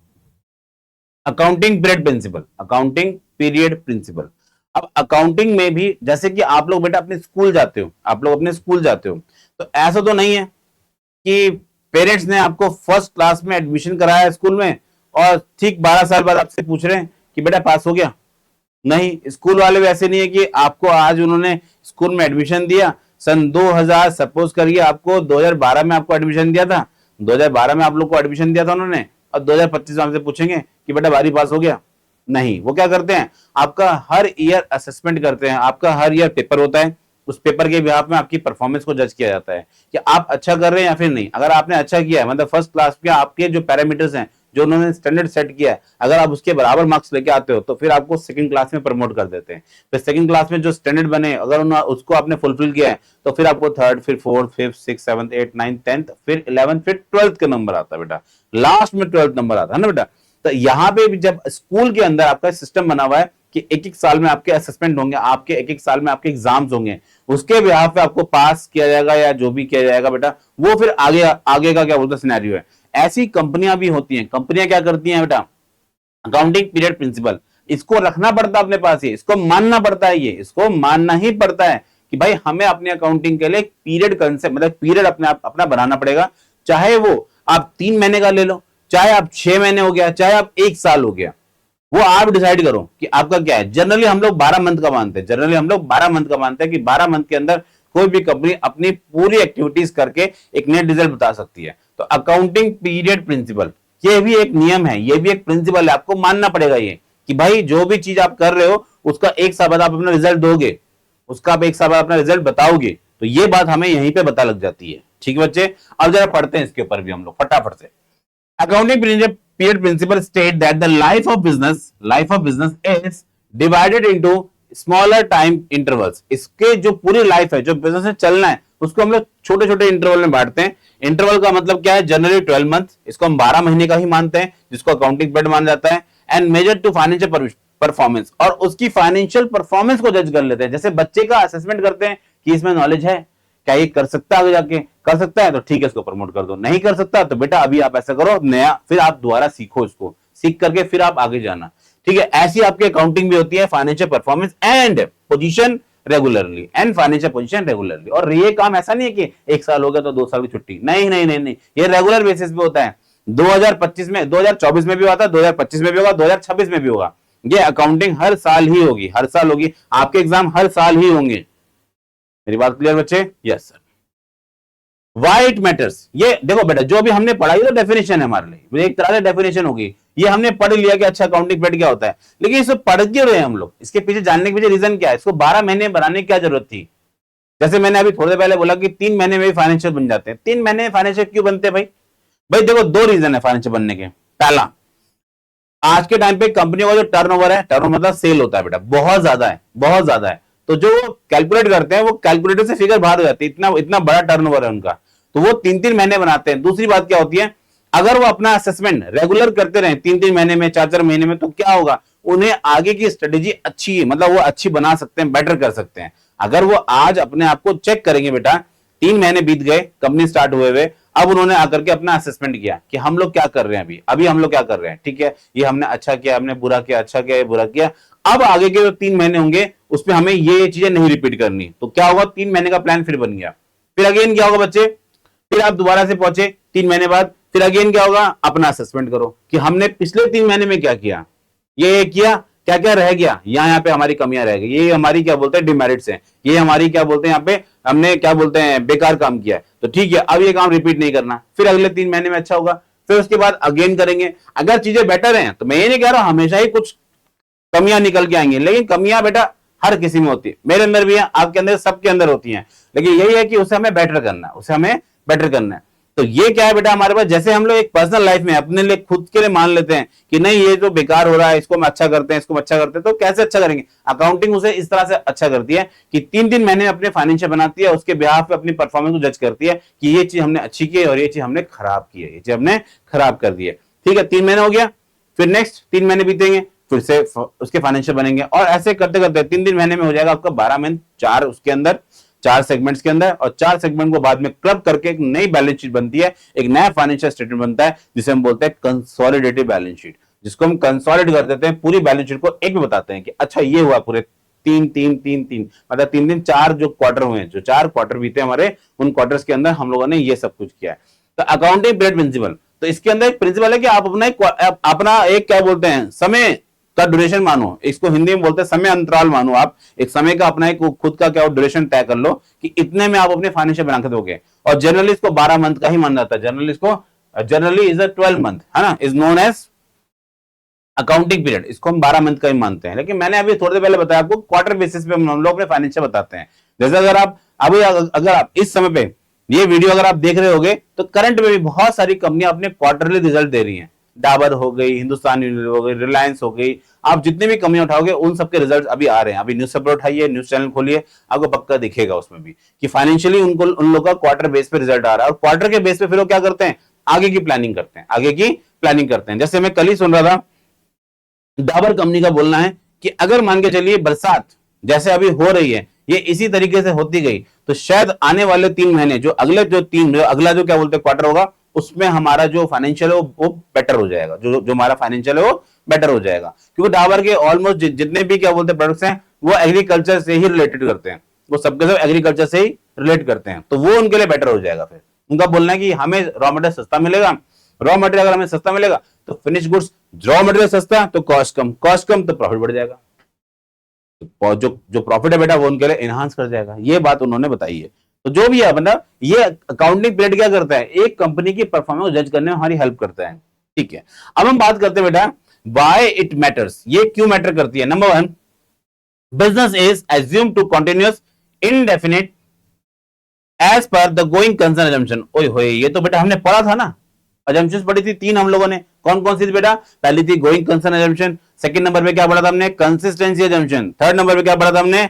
accounting period principle. Accounting period principle, अब अकाउंटिंग में भी जैसे कि आप लोग बेटा अपने स्कूल जाते हो, आप लोग अपने स्कूल जाते हो, तो ऐसा तो नहीं है कि पेरेंट्स ने आपको फर्स्ट क्लास में एडमिशन कराया स्कूल में और ठीक 12 साल बाद आपसे पूछ रहे हैं कि बेटा पास हो गया। नहीं, स्कूल वाले वैसे नहीं है कि आपको आज उन्होंने स्कूल में एडमिशन दिया सन 2000, सपोज करिए आपको 2012 में आपको एडमिशन दिया था, 2012 में आप लोग को एडमिशन दिया था उन्होंने, और 2025 में आपसे पूछेंगे कि बेटा 12वीं पास हो गया। नहीं, वो क्या करते हैं, आपका हर ईयर असेसमेंट करते हैं, आपका हर ईयर पेपर होता है, उस पेपर के बिहाफ में आपकी परफॉर्मेंस को जज किया जाता है कि आप अच्छा कर रहे हैं या फिर नहीं। अगर आपने अच्छा किया है, मतलब फर्स्ट क्लास के आपके जो पैरामीटर्स हैं, जो उन्होंने स्टैंडर्ड सेट किया है, अगर आप उसके बराबर मार्क्स लेके आते हो तो फिर आपको सेकंड क्लास में प्रमोट कर देते हैं। फिर सेकंड क्लास में जो स्टैंडर्ड बने, अगर उसको आपने फुलफिल किया है तो फिर आपको थर्ड, फिर fourth, fifth, six, seventh, eight, ninth, 10th, फिर 11th, फिर 12th का नंबर आता है बेटा, लास्ट में 12th नंबर आता है ना बेटा। तो यहाँ पे भी जब स्कूल के अंदर आपका सिस्टम बना हुआ है कि एक एक साल में आपके असेसमेंट होंगे, आपके एक एक साल में आपके एग्जाम्स होंगे, उसके बिहार पे आपको पास किया जाएगा या जो भी किया जाएगा बेटा, वो फिर आगे का क्या बोलते हैं सिनेरियो है। ऐसी कंपनियां भी होती हैं, कंपनियां क्या करती हैं बेटा, अकाउंटिंग पीरियड प्रिंसिपल इसको रखना पड़ता है अपने पास, ही इसको मानना पड़ता है, ये इसको मानना ही पड़ता है कि भाई हमें अपनी अकाउंटिंग के लिए पीरियड कंसेप्ट, मतलब पीरियड अपना बनाना पड़ेगा। चाहे वो आप 3 महीने का ले लो, चाहे आप 6 महीने हो गया, चाहे आप 1 साल हो गया, वो आप डिसाइड करो कि आपका क्या है। जनरली हम लोग 12 मंथ का मानते हैं, जनरली हम लोग 12 मंथ का मानते हैं कि 12 मंथ के अंदर कोई भी कंपनी अपनी पूरी एक्टिविटीज करके एक नेट रिजल्ट बता सकती है। तो अकाउंटिंग पीरियड प्रिंसिपल ये भी एक नियम है, ये भी एक प्रिंसिपल है, आपको मानना पड़ेगा ये कि भाई जो भी चीज आप कर रहे हो उसका 1 साल बाद आप अपना रिजल्ट दोगे, उसका आप 1 साल बाद अपना रिजल्ट बताओगे, तो ये बात हमें यहीं पे पता लग जाती है। ठीक है बच्चे, अब जरा पढ़ते हैं इसके ऊपर भी हम लोग फटाफट से। Accounting period principle state that the life of business is divided into smaller time intervals. इसके जो पूरी लाइफ है, जो बिजनेस में चलना है, उसको हम लोग छोटे छोटे इंटरवल में बांटते हैं। इंटरवल का मतलब क्या है? जनरली 12 मंथ, इसको हम 12 महीने का ही मानते हैं, जिसको अकाउंटिंग पीरियड माना जाता है। And measure to financial performance, और उसकी फाइनेंशियल परफॉर्मेंस को जज कर लेते हैं। जैसे बच्चे का असेसमेंट करते हैं कि इसमें नॉलेज है, क्या ये कर सकता है, आगे जाके कर सकता है तो ठीक है इसको प्रमोट कर दो, नहीं कर सकता तो बेटा अभी आप ऐसा करो नया, फिर आप दोबारा सीखो, इसको सीख करके फिर आप आगे जाना। ठीक है, ऐसी आपकी अकाउंटिंग भी होती है, financial performance and position regularly, and financial position regularly. और ये काम ऐसा नहीं है कि 1 साल हो गया तो 2 साल की छुट्टी, नहीं नहीं नहीं नहीं, ये रेगुलर बेसिस पे होता है। 2025 में, 2024 में भी होता है, 2025 में भी होगा, 2026 में भी होगा। ये अकाउंटिंग हर साल ही होगी, हर साल होगी, आपके एग्जाम हर साल ही होंगे। मेरी बात क्लियर बच्चे? Yes sir. Why it matters, ये देखो बेटा, जो भी हमने पढ़ा, ये तो डेफिनेशन है हमारे लिए, एक तरह से डेफिनेशन होगी। ये हमने पढ़ लिया कि अच्छा अकाउंटिंग पीरियड क्या होता है, लेकिन इसे पढ़ क्यों रहे हम लोग? इसके पीछे जानने के पीछे रीजन क्या है? इसको 12 महीने बनाने की क्या जरूरत थी? जैसे मैंने अभी थोड़ी देर पहले बोला कि 3 महीने में फाइनेंशियल बन जाते हैं। 3 महीने में फाइनेंशियल क्यों बनते हैं भाई? भाई देखो, 2 रीजन है फाइनेंशियल बनने के। पहला, आज के टाइम पे कंपनियों का जो टर्नओवर है, टर्नओवर मतलब सेल होता है बेटा, बहुत ज्यादा है, बहुत ज्यादा है। तो जो कैलकुलेट करते हैं, वो कैलकुलेटर से फिगर बाहर हो जाती है, इतना इतना बड़ा टर्नओवर है उनका, तो वो 3-3 महीने बनाते हैं। दूसरी बात क्या होती है, अगर वो अपना असेसमेंट रेगुलर करते रहे 3-3 महीने में, 4-4 महीने में, तो क्या होगा, उन्हें आगे की स्ट्रेटेजी अच्छी है, मतलब वो अच्छी बना सकते हैं, बेटर कर सकते हैं। अगर वो आज अपने आप को चेक करेंगे बेटा, 3 महीने बीत गए कंपनी स्टार्ट हुए हुए, अब उन्होंने आकर के अपना असेसमेंट किया कि हम लोग क्या कर रहे हैं, अभी हम लोग क्या कर रहे हैं, ठीक है, ये हमने अच्छा किया, हमने बुरा किया, अच्छा किया, बुरा किया, अब आगे के जो 3 महीने होंगे उसमें हमें ये चीजें नहीं रिपीट करनी। तो क्या होगा, 3 महीने का प्लान फिर बन गया। फिर अगेन क्या होगा बच्चे, फिर आप दोबारा से पहुंचे 3 महीने बाद, फिर अगेन क्या होगा, अपना असेसमेंट करो कि हमने पिछले 3 महीने में क्या किया, ये किया, क्या क्या रह गया, यहाँ पे हमारी कमियां रह गई, ये हमारी क्या बोलते हैं डिमेरिट्स हैं, ये हमारी क्या बोलते हैं यहाँ पे हमने क्या बोलते हैं बेकार काम किया है, तो ठीक है अब ये काम रिपीट नहीं करना। फिर अगले 3 महीने में अच्छा होगा, फिर उसके बाद अगेन करेंगे। अगर चीजें बेटर हैं तो मैं ये नहीं कह रहा हूं हमेशा ही कुछ कमियां निकल के आएंगी, लेकिन कमियां बेटा हर किसी में होती है, मेरे अंदर भी है, आपके अंदर, सबके अंदर होती हैं, लेकिन यही है कि उसे हमें बेटर करना है, उसे हमें बेटर करना है। तो ये क्या है बेटा हमारे पास, जैसे हम लोग एक पर्सनल लाइफ में अपने लिए खुद के लिए मान लेते हैं कि नहीं ये जो बेकार हो रहा है इसको हम अच्छा करते हैं, इसको हम अच्छा करते हैं, तो कैसे अच्छा करेंगे? अकाउंटिंग उसे इस तरह से अच्छा करती है कि 3-3 महीने में अपने फाइनेंशियल बनाती है, उसके बिहाफ पे अपनी परफॉर्मेंस को जज करती है कि ये चीज हमने अच्छी की है और ये चीज हमने खराब की है, ये चीज हमने खराब कर दी है। ठीक है, 3 महीने हो गया, फिर नेक्स्ट 3 महीने बीतेंगे, फिर से उसके फाइनेंशियल बनेंगे, और ऐसे करते करते 3-3 महीने में हो जाएगा आपका 12 महीने, 4 उसके अंदर, 4 सेगमेंट्स के अंदर, और 4 सेगमेंट को बाद में क्लब करके एक नई बैलेंस शीट बनती है, एक नया फाइनेंशियल स्टेटमेंट बनता है, जिसे हम बोलते हैं कंसोलिडेटेड बैलेंस शीट, जिसको हम कंसोलिडेट कर देते हैं, पूरी बैलेंस शीट को एक में बताते हैं कि अच्छा ये हुआ पूरे 3-3-3-3, मतलब 3 4 जो क्वार्टर हुए, जो 4 क्वार्टर बीते हमारे, उन क्वार्टर्स के अंदर हम लोगों ने ये सब कुछ किया है। तो अकाउंटिंग पीरियड प्रिंसिपल, तो इसके अंदर एक प्रिंसिपल है कि आप अपना एक क्या बोलते हैं समय का ड्यूरेशन मानो, इसको हिंदी में बोलते हैं समय अंतराल मानो। आप एक समय का अपना एक खुद का क्या ड्यूरेशन तय कर लो कि इतने में आप अपने फाइनेंशियल बना के दोगे, और जनरली इसको 12 मंथ का ही माना जाता है, जनरली इज अ 12 मंथ, है ना, is known as accounting period, इसको हम 12 मंथ का ही मानते हैं। लेकिन मैंने अभी थोड़ी देर पहले बताया आपको क्वार्टर बेसिस पे हम लोग अपने फाइनेंशियल बताते हैं। जैसे अगर आप इस समय पे ये वीडियो अगर आप देख रहे होगे तो करंट में भी बहुत सारी कंपनियां अपने क्वार्टरली रिजल्ट दे रही हैं, डाबर हो गई, हिंदुस्तान यूनिलीवर हो गई, रिलायंस हो गई, आप जितने भी कंपनी उठाओगे उन सबके रिजल्ट अभी आ रहे हैं। अभी न्यूज पेपर उठाइए, न्यूज चैनल खोलिए, आपको पक्का दिखेगा उसमें भी कि फाइनेंशियली उन लोगों का क्वार्टर बेस पे रिजल्ट आ रहा है, और क्वार्टर के बेस पे फिर वो क्या करते हैं, आगे की प्लानिंग करते हैं। जैसे मैं कल ही सुन रहा था, डाबर कंपनी का बोलना है कि अगर मान के चलिए बरसात जैसे अभी हो रही है, ये इसी तरीके से होती गई, तो शायद आने वाले 3 महीने जो अगला जो क्या बोलते हैं क्वार्टर होगा, उसमें हमारा जो फाइनेंशियल है वो बेटर हो जाएगा, जो हमारा फाइनेंशियल है वो बेटर हो जाएगा, क्योंकि डाबर के ऑलमोस्ट जितने भी क्या बोलते हैं प्रोडक्ट्स हैं वो एग्रीकल्चर से ही रिलेटेड करते हैं, वो सबके सब एग्रीकल्चर से ही रिलेट करते हैं, तो वो उनके लिए बेटर हो जाएगा। फिर उनका बोलना है कि हमें रॉ मटेरियल सस्ता मिलेगा, रॉ मटेरियल अगर हमें सस्ता मिलेगा तो फिनिश गुड्स, रॉ मटेरियल सस्ता तो कॉस्ट कम तो प्रॉफिट बढ़ जाएगा, तो जो प्रॉफिट है बेटा वो उनके लिए एनहांस कर जाएगा। ये बात उन्होंने बताई है। तो जो भी है मतलब ये अकाउंटिंग पीरियड क्या करता है, एक कंपनी की परफॉर्मेंस को जज करने में हमारी हेल्प करता है। ठीक है, अब हम बात करते हैं बेटा व्हाई इट मैटर्स, ये क्यों मैटर करती है। Number 1, business is assume to continuous indefinite as per the going concern assumption. ओए होए, ये तो बेटा हमने पढ़ा था ना, अजम्पशंस पढ़ी थी 3 हम लोगों ने, कौन कौन सी थी बेटा? पहली थी going concern assumption, second number पे क्या पढ़ा था हमने? कंसिस्टेंसी एजम्पशन, थर्ड नंबर पे क्या पढ़ा था हमने?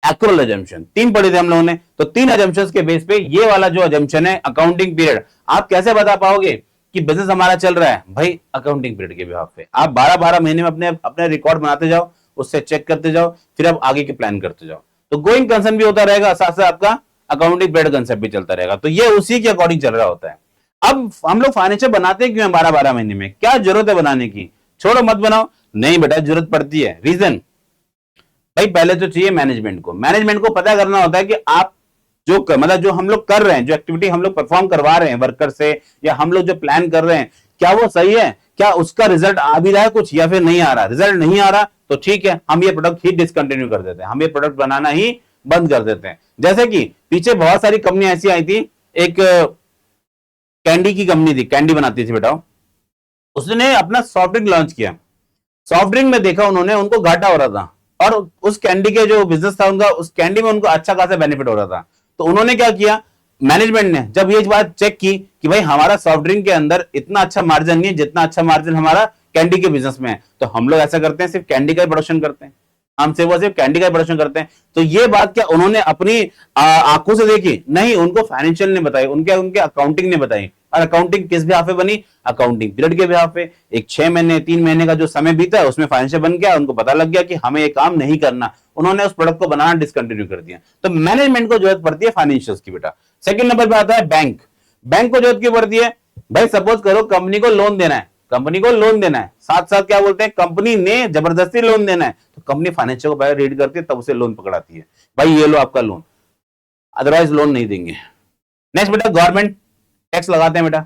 Accrual assumption. तीन पढ़े थे हम लोगों ने। तो तीन एजम्पशंस के बेस पे ये वाला जो एजम्पशन है अकाउंटिंग पीरियड, आप कैसे बता पाओगे कि बिजनेस हमारा चल रहा है? भाई अकाउंटिंग पीरियड के बिहाफ पे आप 12-12 महीने में अपने अपने रिकॉर्ड बनाते जाओ, उससे चेक करते जाओ, फिर आप आगे के प्लान करते जाओ। तो गोइंग कंसर्न भी होता रहेगा, साथ साथ आपका अकाउंटिंग पीरियड कंसेप्ट भी चलता रहेगा। तो ये उसी के अकॉर्डिंग चल रहा होता है। अब हम लोग फाइनेंशियल बनाते क्यों हैं 12-12 महीने में? क्या जरूरत है बनाने की? छोड़ो मत बनाओ। नहीं बेटा, जरूरत पड़ती है। रीजन, भाई पहले तो चाहिए मैनेजमेंट को। मैनेजमेंट को पता करना होता है कि आप जो मतलब जो हम लोग कर रहे हैं, जो एक्टिविटी हम लोग परफॉर्म करवा रहे हैं वर्कर से, या हम लोग जो प्लान कर रहे हैं, क्या वो सही है? क्या उसका रिजल्ट आ भी रहा है कुछ, या फिर नहीं आ रहा? रिजल्ट नहीं आ रहा तो ठीक है, हम ये प्रोडक्ट ही डिसकंटिन्यू कर देते हैं, हम ये प्रोडक्ट बनाना ही बंद कर देते हैं। जैसे कि पीछे बहुत सारी कंपनी ऐसी आई थी, एक कैंडी की कंपनी थी, कैंडी बनाती थी बेटा, उसने अपना सॉफ्ट ड्रिंक लॉन्च किया। सॉफ्ट ड्रिंक में देखा उन्होंने, उनको घाटा हो रहा था, और उस कैंडी के जो बिजनेस था उनका, उस कैंडी में उनको अच्छा खासा बेनिफिट हो रहा था। तो उन्होंने क्या किया, मैनेजमेंट ने जब ये बात चेक की कि भाई हमारा सॉफ्ट ड्रिंक के अंदर इतना अच्छा मार्जिन नहीं है जितना अच्छा मार्जिन हमारा कैंडी के बिजनेस में है, तो हम लोग ऐसा करते हैं सिर्फ कैंडी का ही प्रोडक्शन करते हैं, हम सिर्फ कैंडी का प्रोडक्शन करते हैं। तो ये बात क्या उन्होंने अपनी आंखों से देखी? नहीं, उनको फाइनेंशियल ने बताई, उनके अकाउंटिंग ने बताई। और अकाउंटिंग किस बिहाफ पे बनी? अकाउंटिंग पीरियड के बिहाफ पे। एक 6 महीने 3 महीने का जो समय बीता है उसमें फाइनेंशियल बन गया, उनको पता लग गया कि हमें ये काम नहीं करना, उन्होंने उस प्रोडक्ट को बनाना डिसकंटिन्यू कर दिया। तो मैनेजमेंट को जरूरत पड़ती है फाइनेंशियल्स की बेटा। सेकंड नंबर पे आता है बैंक। बैंक को जरूरत क्यों पड़ती है? भाई सपोज करो कंपनी को लोन देना है, कंपनी को लोन देना है, साथ साथ क्या बोलते हैं, कंपनी ने जबरदस्ती लोन देना है, तो कंपनी फाइनेंशियल को पहले रीड करती है, तब उसे लोन पकड़ाती है, भाई ये लो आपका लोन, अदरवाइज लोन नहीं देंगे। नेक्स्ट बेटा, गवर्नमेंट टैक्स लगाते हैं बेटा,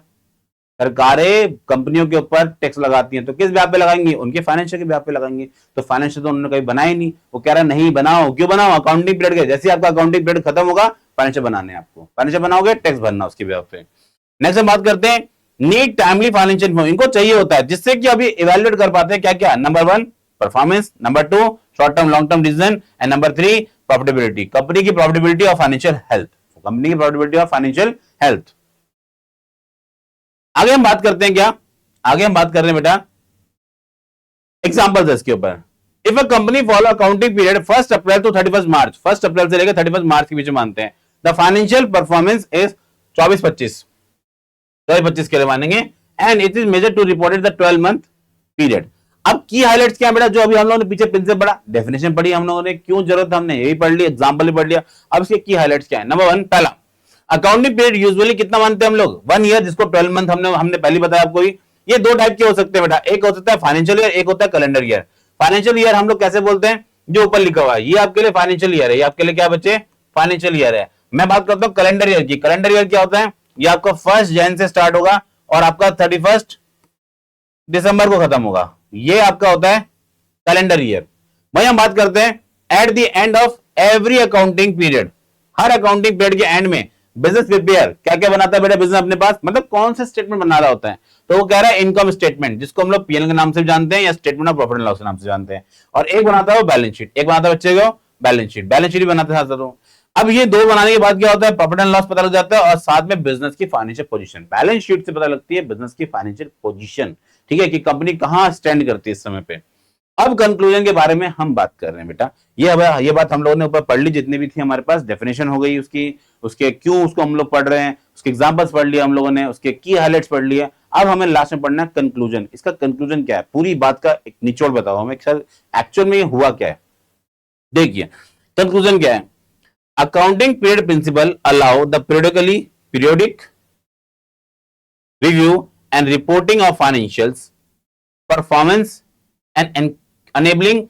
सरकारें कंपनियों के ऊपर टैक्स लगाती हैं, तो किस ब्याज पे लगाएंगी? उनके फाइनेंशियल के ब्याज पे लगाएंगे। तो फाइनेंशियल तो उन्होंने कभी बनाया ही नहीं, वो कह रहा है नहीं बनाओ। क्यों बनाओ? अकाउंटिंग पीरियड के जैसे आपका अकाउंटिंग पीरियड खत्म होगा, फाइनेंशियल बनाने हैं आपको, फाइनेंशियल बनाओगे, टैक्स भरना उसके ब्याज पे। नेक्स्ट हम बात करते हैं नीड टाइमली फाइनेंशियल इन्फॉर्मेशन, इनको चाहिए होता है जिससे कि अभी इवैल्यूएट कर पाते हैं क्या क्या। Number 1 performance, number 2 short term long term decision, and number 3 profitability, company की प्रॉफिटेबिलिटी और फाइनेंशियल हेल्थ, कंपनी की प्रॉफिटेबिलिटी और फाइनेंशियल हेल्थ। आगे हम बात करते हैं क्या, आगे हम बात कर रहे हैं बेटा एग्जांपल्स इसके ऊपर। If a company follow accounting period 1 April to 31 March, 1 April से लेकर 31 मार्च के बीच में मानते हैं, द फाइनेंशियल परफॉर्मेंस इज 24-25 के लिए मानेंगे, and it is measure to reported the 12 month period. अब की हाइलाइट्स क्या है बेटा? जो अभी हम लोगों ने पीछे प्रिंसिपल पढ़ा, डेफिनेशन पढ़ी हम लोगों ने, क्यों जरूरत हमने यही पढ़ लिया, एग्जांपल भी पढ़ लिया। अब इसके की हाइलाइट्स क्या है? नंबर 1, पहला अकाउंटिंग पीरियड यूजुअली कितना मानते हैं हम लोग? 1 ईयर, जिसको 12 मंथ हमने पहले बताया आपको ही। ये दो टाइप के हो सकते हैं बेटा, एक हो सकता है फाइनेंशियल ईयर, एक होता है कैलेंडर ईयर। फाइनेंशियल ईयर हम लोग कैसे बोलते हैं? जो ऊपर लिखा हुआ है ये आपके लिए फाइनेंशियल ईयर है, ये आपके लिए क्या बच्चे? फाइनेंशियल ईयर है। मैं बात करता हूं कैलेंडर ईयर की। कैलेंडर ईयर क्या होता है? ये आपका 1 जनवरी से स्टार्ट होगा और आपका 31 दिसंबर को खत्म होगा, ये आपका होता है कैलेंडर ईयर। वही हम बात करते हैं at the end of every accounting period, her accounting period के एंड में बिजनेस प्रिपेयर क्या क्या बनाता है बेटा बिजनेस अपने पास, मतलब कौन से स्टेटमेंट बना रहा होता है? तो वो कह रहा है इनकम स्टेटमेंट, जिसको हम लोग पीएल के नाम से जानते हैं या statement of profit and loss के नाम से जानते हैं, और एक बनाता है वो बैलेंस शीट, एक बनाता है बच्चे को बैलेंस शीट, बैलेंस शीट भी बनाते हैं साथ। अब ये दो बनाने के बाद क्या होता है? प्रॉफिट एंड लॉस पता लग जाता है और साथ में बिजनेस की फाइनेंशियल पोजीशन, बैलेंस शीट से पता लगती है बिजनेस की फाइनेंशियल पोजीशन, ठीक है, कि कंपनी कहां स्टैंड करती है इस समय पे। अब कंक्लूजन के बारे में हम बात कर रहे हैं बेटा। ये बात हम लोगों ने ऊपर पढ़ ली, जितनी भी थी हमारे पास, डेफिनेशन हो गई उसकी, उसके क्यों उसको हम लोग पढ़ रहे हैं, उसके एग्जांपल्स पढ़ लिए हम लोगों ने, उसके की हाइलाइट्स पढ़ लिए। अब हमें लास्ट में पढ़ना है कंक्लूजन। इसका कंक्लूजन क्या है? पूरी बात का एक निचोड़ बताओ हमें, एक्चुअल में ये हुआ क्या है। देखिए कंक्लूजन क्या है। Accounting period principle allow the periodic review and reporting of financials performance and enabling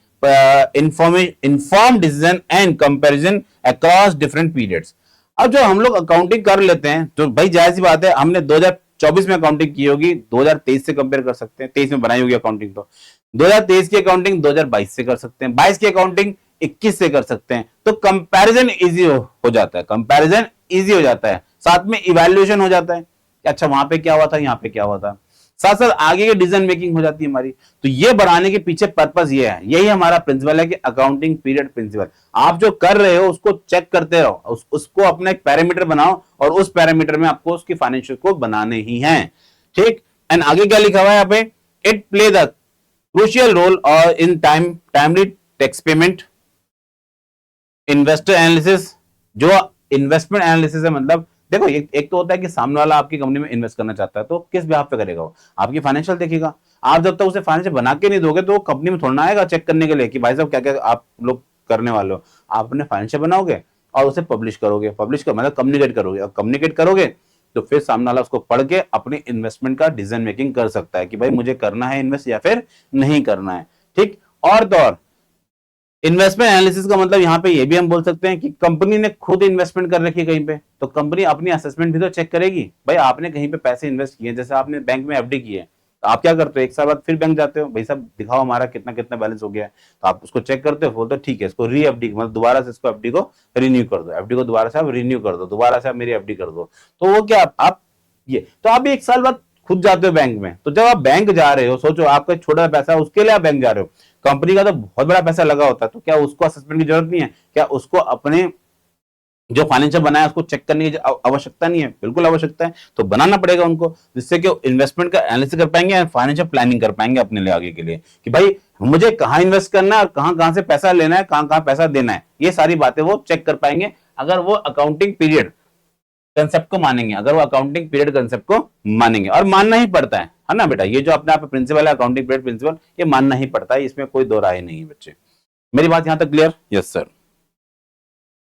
informed decision and comparison across different periods। अब जो हम लोग अकाउंटिंग कर लेते हैं तो भाई जाहिर सी बात है, हमने 2024 में अकाउंटिंग की होगी, 2023 से कंपेयर कर सकते हैं, 23 में बनाई होगी अकाउंटिंग, तो 2023 की अकाउंटिंग 2022 से कर सकते हैं, 22 की अकाउंटिंग 21 से कर सकते हैं। तो कंपैरिजन इजी हो जाता है, कंपैरिजन इजी हो जाता है, साथ में इवैल्यूएशन हो जाता है कि अच्छा वहां पे क्या हुआ था, यहाँ पे क्या हुआ था, साथ साथ आगे की डिसीजन मेकिंग हो जाती है हमारी। तो ये बनाने के पीछे पर्पस ये है, यही हमारा प्रिंसिपल है कि अकाउंटिंग पीरियड प्रिंसिपल। आप जो कर रहे हो उसको चेक करते रहो, उसको अपना एक पैरामीटर बनाओ और उस पैरामीटर में आपको उसकी फाइनेंशियल को बनाने ही हैं, ठीक। एंड आगे क्या लिखा हुआ है यहाँ पे, it play the crucial role और in timely tax payment, investor analysis, जो इन्वेस्टमेंट एनालिसिस है, मतलब देखो एक तो होता है कि सामने वाला आपकी कंपनी में इन्वेस्ट करना चाहता है, तो किस बिहाफ पे करेगा वो, आपकी फाइनेंशियल देखेगा। आप जब तक उसे फाइनेंशियल बना के नहीं दोगे तो वो कंपनी में थोड़ा ना आएगा चेक करने के लिए कि भाई साहब क्या क्या आप लोग करने वाले हो। आप अपने फाइनेंशियल बनाओगे और उसे पब्लिश करोगे, पब्लिश कर मतलब कम्युनिकेट करोगे, और कम्युनिकेट करोगे तो फिर सामने वाला उसको पढ़ के अपनी इन्वेस्टमेंट का डिसीजन मेकिंग कर सकता है कि भाई मुझे करना है इन्वेस्ट या फिर नहीं करना है। ठीक, और तो और इन्वेस्टमेंट एनालिसिस का मतलब यहाँ पे ये भी हम बोल सकते हैं कि कंपनी ने खुद इन्वेस्टमेंट कर रखी है कहीं पे, तो कंपनी अपनी असेसमेंट भी तो चेक करेगी। भाई आपने कहीं पे पैसे इन्वेस्ट किए, जैसे आपने बैंक में एफडी की है, तो आप क्या करते हो, एक साल बाद फिर बैंक जाते हो, भाई साहब दिखाओ हमारा कितना कितना बैलेंस हो गया है, तो आप उसको चेक करते हो, बोलते ठीक है इसको री एफडी मतलब दोबारा से इसको एफडी को रिन्यू कर दो, एफडी को दोबारा से आप रिन्यू कर दो, दोबारा से आप मेरी एफडी कर दो। तो वो क्या आप ये तो आप एक साल बाद खुद जाते हो बैंक में, तो जब आप बैंक जा रहे हो, सोचो आपका छोटा पैसा है उसके लिए आप बैंक जा रहे हो, कंपनी का तो बहुत बड़ा पैसा लगा होता है, तो क्या उसको असेसमेंट की जरूरत नहीं है, क्या उसको अपने जो फाइनेंशियल बनाया उसको चेक करने की आवश्यकता नहीं है, बिल्कुल आवश्यकता है, तो बनाना पड़ेगा उनको, जिससे कि इन्वेस्टमेंट का एनालिसिस कर पाएंगे एंड फाइनेंशियल प्लानिंग कर पाएंगे अपने लिए आगे के लिए, कि भाई मुझे कहां इन्वेस्ट करना है और कहां कहां से पैसा लेना है, कहां कहां पैसा देना है, ये सारी बातें वो चेक कर पाएंगे अगर वो अकाउंटिंग पीरियड कंसेप्ट को मानेंगे, अगर वो अकाउंटिंग पीरियड कंसेप्ट को मानेंगे, और मानना ही पड़ता है ना बेटा, ये जो अपने आप प्रिंसिपल है अकाउंटिंग पीरियड प्रिंसिपल, ये मानना ही पड़ता है, इसमें कोई दो राय नहीं है बच्चे। मेरी बात यहां तक क्लियर? Yes sir.